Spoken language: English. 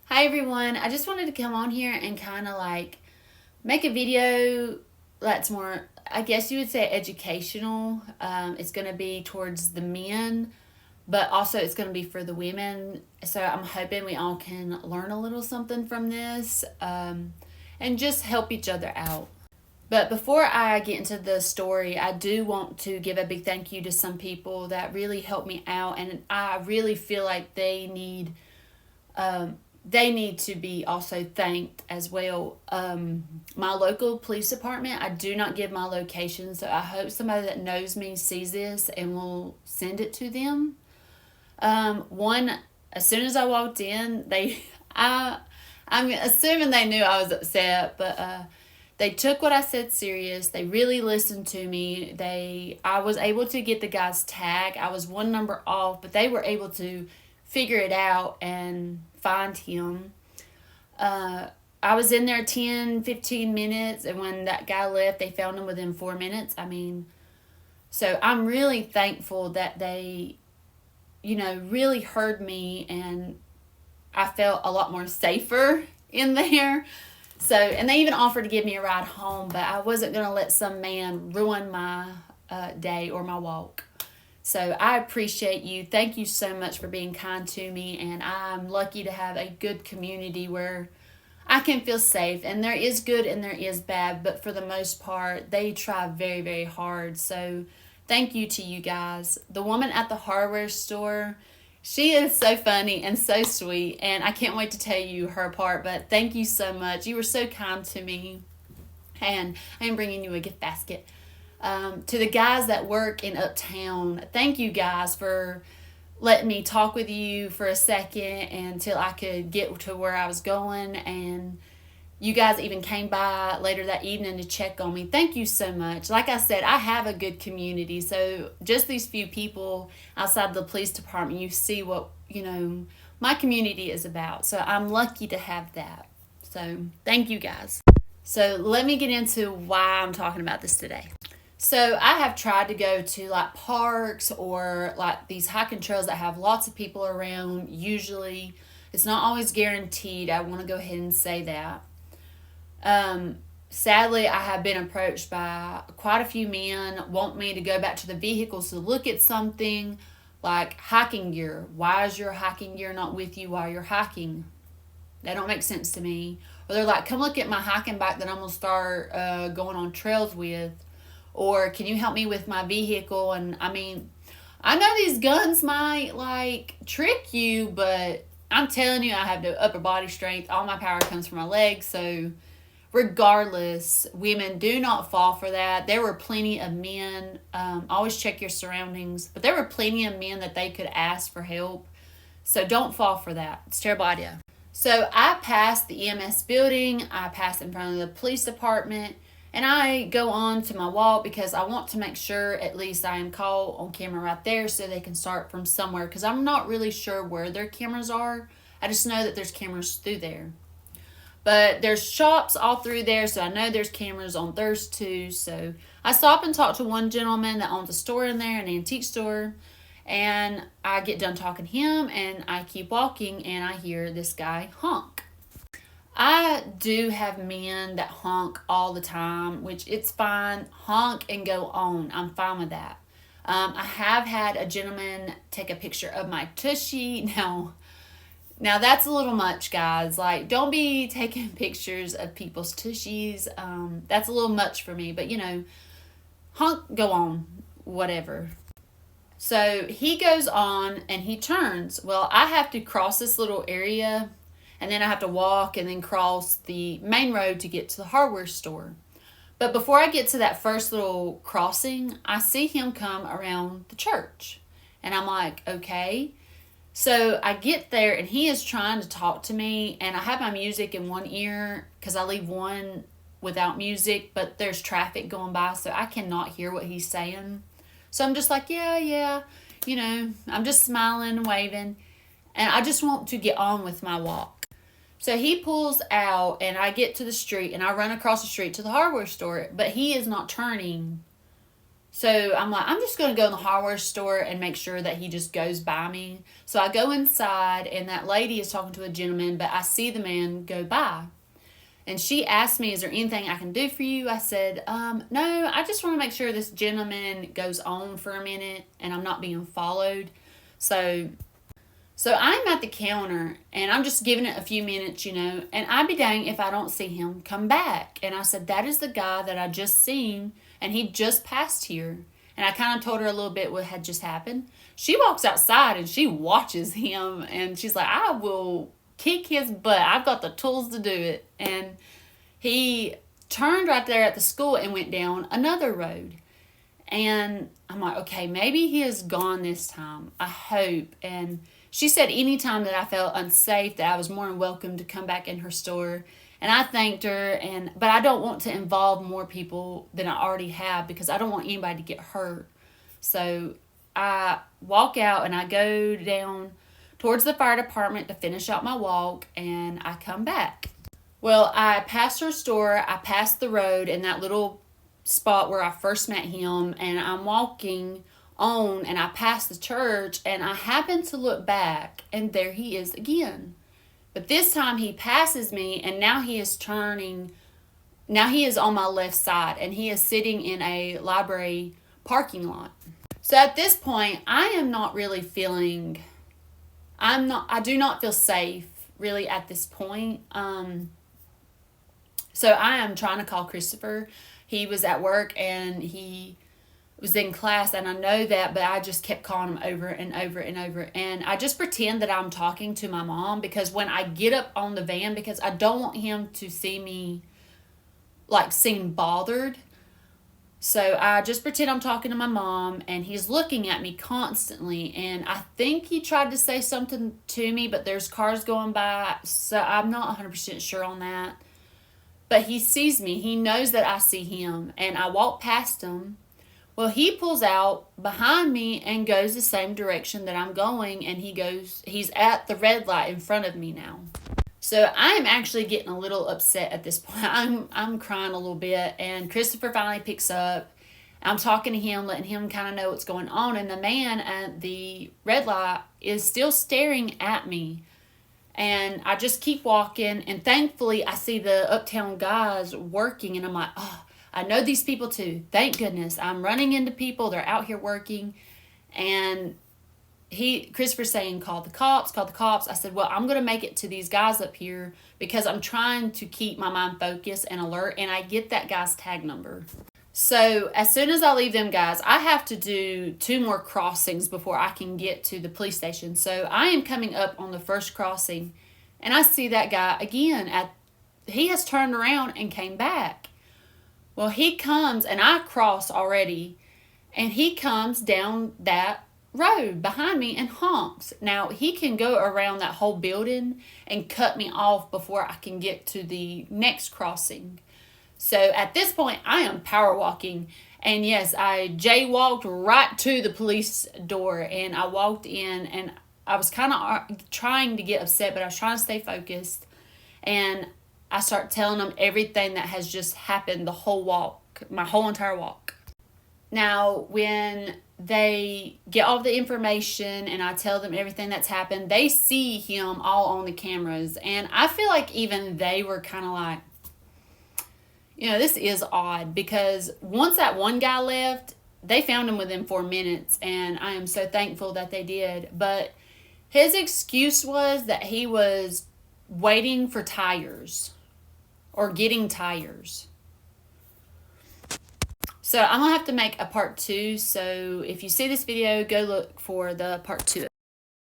Hi everyone, I just wanted to come on here and kind of like make a video that's more, I guess you would say, educational. It's going to be towards the men, but also it's going to be for the women. So I'm hoping we all can learn a little something from this and just help each other out. But before I get into the story, I do want to give a big thank you to some people that really helped me out, and I really feel like they need to be also thanked as well. My local police department, I do not give my location, so I hope somebody that knows me sees this and will send it to them. One, as soon as I walked in, I'm assuming they knew I was upset, but they took what I said serious. They really listened to me. I was able to get the guy's tag. I was one number off, but they were able to figure it out and find him. I was in there 10-15 minutes, and when that guy left, they found him within 4 minutes. So I'm really thankful that they, really heard me, and I felt a lot more safer in there. So, and they even offered to give me a ride home, but I wasn't going to let some man ruin my day or my walk. So I appreciate you. Thank you so much for being kind to me, and I'm lucky to have a good community where I can feel safe. And there is good and there is bad, but for the most part, they try very, very hard. So thank you to you guys. The woman at the hardware store, she is so funny and so sweet, and I can't wait to tell you her part, but thank you so much. You were so kind to me, and I am bringing you a gift basket. To the guys that work in Uptown, thank you guys for letting me talk with you for a second until I could get to where I was going. And you guys even came by later that evening to check on me. Thank you so much. Like I said, I have a good community. So just these few people outside the police department, you see what, my community is about. So I'm lucky to have that. So thank you guys. So let me get into why I'm talking about this today. So I have tried to go to like parks or like these hiking trails that have lots of people around. Usually, it's not always guaranteed. I want to go ahead and say that. Sadly, I have been approached by quite a few men want me to go back to the vehicles to look at something like hiking gear. Why is your hiking gear not with you while you're hiking? That don't make sense to me. Or they're like, come look at my hiking bike that I'm going to start going on trails with. Or can you help me with my vehicle? And I know these guns might like trick you, but I'm telling you, I have no upper body strength. All my power comes from my legs. So regardless, women, do not fall for that. There were plenty of men. Always check your surroundings. But there were plenty of men that they could ask for help. So don't fall for that. It's a terrible idea. So I passed the EMS building. I passed in front of the police department. And I go on to my walk because I want to make sure at least I am caught on camera right there so they can start from somewhere, because I'm not really sure where their cameras are. I just know that there's cameras through there. But there's shops all through there, so I know there's cameras on theirs too. So I stop and talk to one gentleman that owns a store in there, an antique store. And I get done talking to him, and I keep walking, and I hear this guy honk. I do have men that honk all the time, which it's fine. Honk and go on. I'm fine with that. I have had a gentleman take a picture of my tushy. Now that's a little much, guys. Like, don't be taking pictures of people's tushies. That's a little much for me. But, honk, go on, whatever. So he goes on and he turns. Well, I have to cross this little area, and then I have to walk and then cross the main road to get to the hardware store. But before I get to that first little crossing, I see him come around the church. And I'm like, okay. So I get there, and he is trying to talk to me. And I have my music in one ear because I leave one without music. But there's traffic going by, so I cannot hear what he's saying. So I'm just like, yeah. I'm just smiling and waving. And I just want to get on with my walk. So he pulls out, and I get to the street, and I run across the street to the hardware store, but he is not turning. So I'm like, I'm just going to go in the hardware store and make sure that he just goes by me. So I go inside, and that lady is talking to a gentleman, but I see the man go by. And she asked me, is there anything I can do for you? I said, no, I just want to make sure this gentleman goes on for a minute and I'm not being followed. So I'm at the counter, and I'm just giving it a few minutes, and I'd be dang if I don't see him come back. And I said, that is the guy that I just seen, and he just passed here. And I kind of told her a little bit what had just happened. She walks outside and she watches him, and she's like, I will kick his butt. I've got the tools to do it. And he turned right there at the school and went down another road. And I'm like, okay, maybe he is gone this time. I hope. And she said anytime that I felt unsafe, that I was more than welcome to come back in her store. And I thanked her, but I don't want to involve more people than I already have, because I don't want anybody to get hurt. So I walk out and I go down towards the fire department to finish out my walk, and I come back. Well, I passed her store, I passed the road in that little spot where I first met him, and I'm walking on, and I passed the church, and I happen to look back, and there he is again. But this time he passes me, and now he is on my left side, and he is sitting in a library parking lot. So at this point, I do not feel safe really at this point. So I am trying to call Christopher. He was at work and he was in class, and I know that, but I just kept calling him over and over and over. And I just pretend that I'm talking to my mom, because when I get up on the van, because I don't want him to see me seem bothered. So I just pretend I'm talking to my mom, and he's looking at me constantly. And I think he tried to say something to me, but there's cars going by, so I'm not 100% sure on that. But he sees me. He knows that I see him, and I walk past him. Well, he pulls out behind me and goes the same direction that I'm going, and he's at the red light in front of me now. So I am actually getting a little upset at this point. I'm crying a little bit, and Christopher finally picks up. I'm talking to him, letting him kind of know what's going on, and the man at the red light is still staring at me. And I just keep walking, and thankfully I see the Uptown guys working, and I'm like, oh, I know these people too. Thank goodness. I'm running into people. They're out here working. And Christopher's saying, call the cops. I said, well, I'm going to make it to these guys up here, because I'm trying to keep my mind focused and alert, and I get that guy's tag number. So as soon as I leave them guys, I have to do 2 more crossings before I can get to the police station. So I am coming up on the first crossing, and I see that guy again. He has turned around and came back. Well, he comes, and I cross already, and he comes down that road behind me and honks. Now, he can go around that whole building and cut me off before I can get to the next crossing. So at this point, I am power walking. And yes, I jaywalked right to the police door, and I walked in, and I was kind of trying to get upset, but I was trying to stay focused. And I start telling them everything that has just happened the whole walk, my whole entire walk. Now, when they get all the information and I tell them everything that's happened, they see him all on the cameras. And I feel like even they were kind of like, this is odd, because once that one guy left, they found him within 4 minutes, and I am so thankful that they did. But his excuse was that he was waiting for tires or getting tires. So I'm going to have to make a part 2. So if you see this video, go look for the part 2.